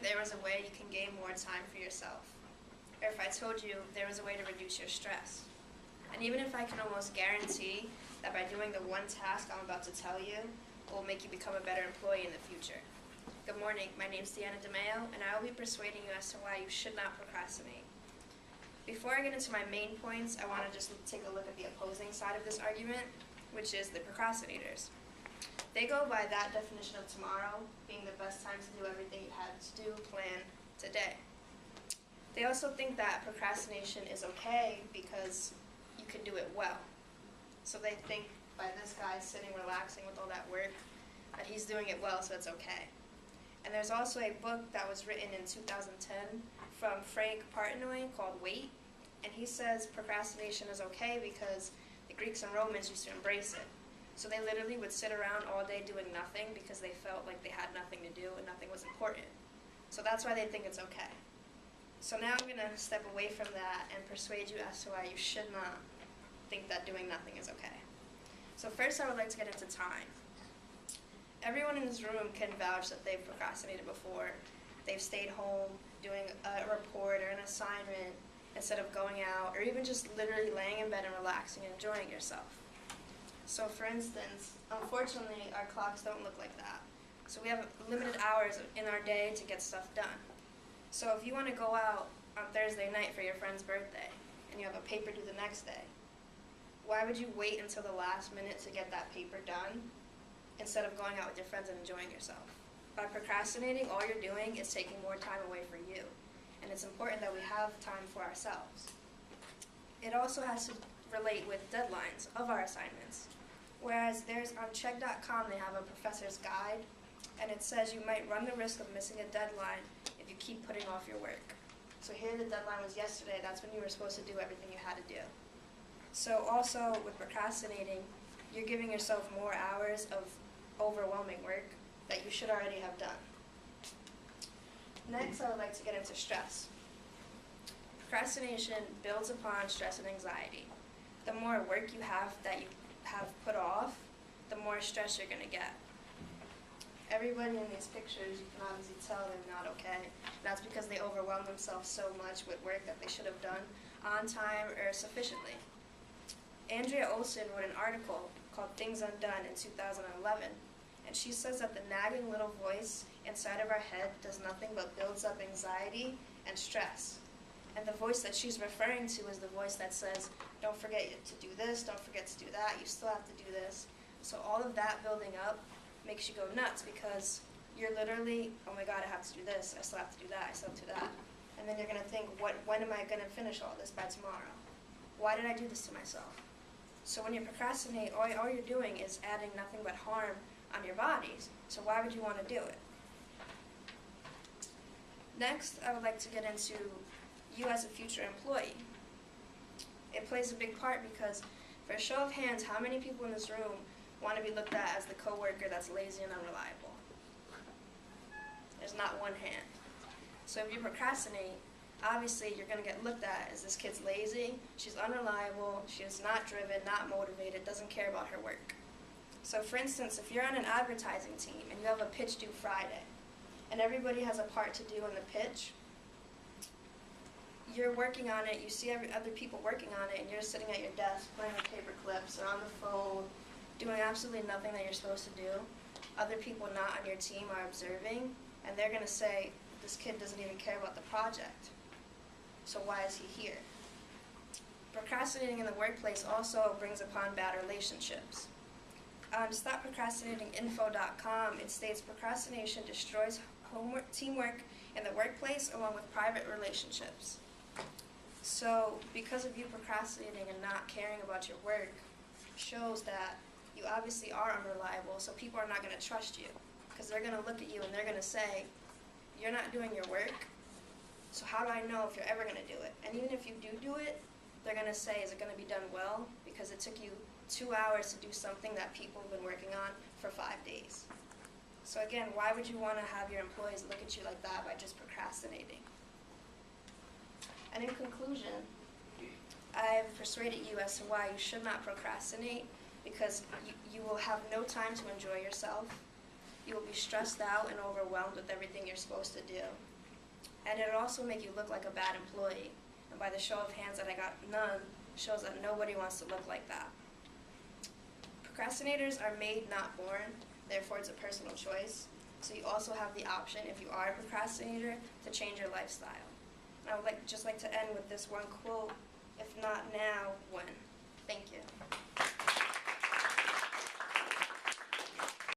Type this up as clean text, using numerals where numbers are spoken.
there was a way you can gain more time for yourself, or if I told you there was a way to reduce your stress. And even if I can almost guarantee that by doing the one task I'm about to tell you will make you become a better employee in the future. Good morning, my name is Deanna Demaio, and I will be persuading you as to why you should not procrastinate. Before I get into my main points, I want to just take a look at the opposing side of this argument, which is the procrastinators. They go by that definition of tomorrow being the best time to do everything you had to do, plan today. They also think that procrastination is okay because you can do it well. So they think by this guy sitting relaxing with all that work that he's doing it well, so it's okay. And there's also a book that was written in 2010 from Frank Partnoy called Wait, and he says procrastination is okay because the Greeks and Romans used to embrace it. So they literally would sit around all day doing nothing because they felt like they had nothing to do and nothing was important. So that's why they think it's okay. So now I'm going to step away from that and persuade you as to why you should not think that doing nothing is okay. So first I would like to get into time. Everyone in this room can vouch that they've procrastinated before. They've stayed home doing a report or an assignment instead of going out, or even just literally laying in bed and relaxing and enjoying yourself. So for instance, unfortunately our clocks don't look like that. So we have limited hours in our day to get stuff done. So if you want to go out on Thursday night for your friend's birthday and you have a paper due the next day, why would you wait until the last minute to get that paper done instead of going out with your friends and enjoying yourself? By procrastinating, all you're doing is taking more time away from you. And it's important that we have time for ourselves. It also has to relate with deadlines of our assignments. Whereas there's on check.com, they have a professor's guide, and it says you might run the risk of missing a deadline if you keep putting off your work. So here the deadline was yesterday, that's when you were supposed to do everything you had to do. So also with procrastinating, you're giving yourself more hours of overwhelming work that you should already have done. Next, I would like to get into stress. Procrastination builds upon stress and anxiety. The more work you have that you have put off, the more stress you're going to get. Everybody in these pictures, you can obviously tell they're not okay. That's because they overwhelm themselves so much with work that they should have done on time or sufficiently. Andrea Olson wrote an article called Things Undone in 2011, and she says that the nagging little voice inside of our head does nothing but builds up anxiety and stress. And the voice that she's referring to is the voice that says, don't forget to do this, don't forget to do that, you still have to do this. So all of that building up makes you go nuts because you're literally, oh my God, I have to do this, I still have to do that, I still have to do that. And then you're going to think, when am I going to finish all this by tomorrow? Why did I do this to myself? So when you procrastinate, all you're doing is adding nothing but harm on your bodies. So why would you want to do it? Next, I would like to get into you as a future employee. It plays a big part because, for a show of hands, how many people in this room want to be looked at as the coworker that's lazy and unreliable? There's not one hand. So if you procrastinate, obviously you're going to get looked at as this kid's lazy, she's unreliable, she's not driven, not motivated, doesn't care about her work. So for instance, if you're on an advertising team and you have a pitch due Friday, and everybody has a part to do in the pitch, you're working on it, you see other people working on it, and you're sitting at your desk playing with paper clips or on the phone, doing absolutely nothing that you're supposed to do. Other people not on your team are observing, and they're going to say, this kid doesn't even care about the project, so why is he here? Procrastinating in the workplace also brings upon bad relationships. On StopProcrastinatingInfo.com, it states procrastination destroys teamwork in the workplace along with private relationships. So because of you procrastinating and not caring about your work shows that you obviously are unreliable, so people are not going to trust you because they're going to look at you and they're going to say, you're not doing your work, so how do I know if you're ever going to do it? And even if you do it, they're going to say, is it going to be done well? Because it took you 2 hours to do something that people have been working on for 5 days. So again, why would you want to have your employees look at you like that by just procrastinating? And in conclusion, I've persuaded you as to why you should not procrastinate, because you will have no time to enjoy yourself. You will be stressed out and overwhelmed with everything you're supposed to do. And it'll also make you look like a bad employee. And by the show of hands that I got none, shows that nobody wants to look like that. Procrastinators are made, not born. Therefore, it's a personal choice. So you also have the option, if you are a procrastinator, to change your lifestyle. And I would just like to end with this one quote: if not now, when? Thank you.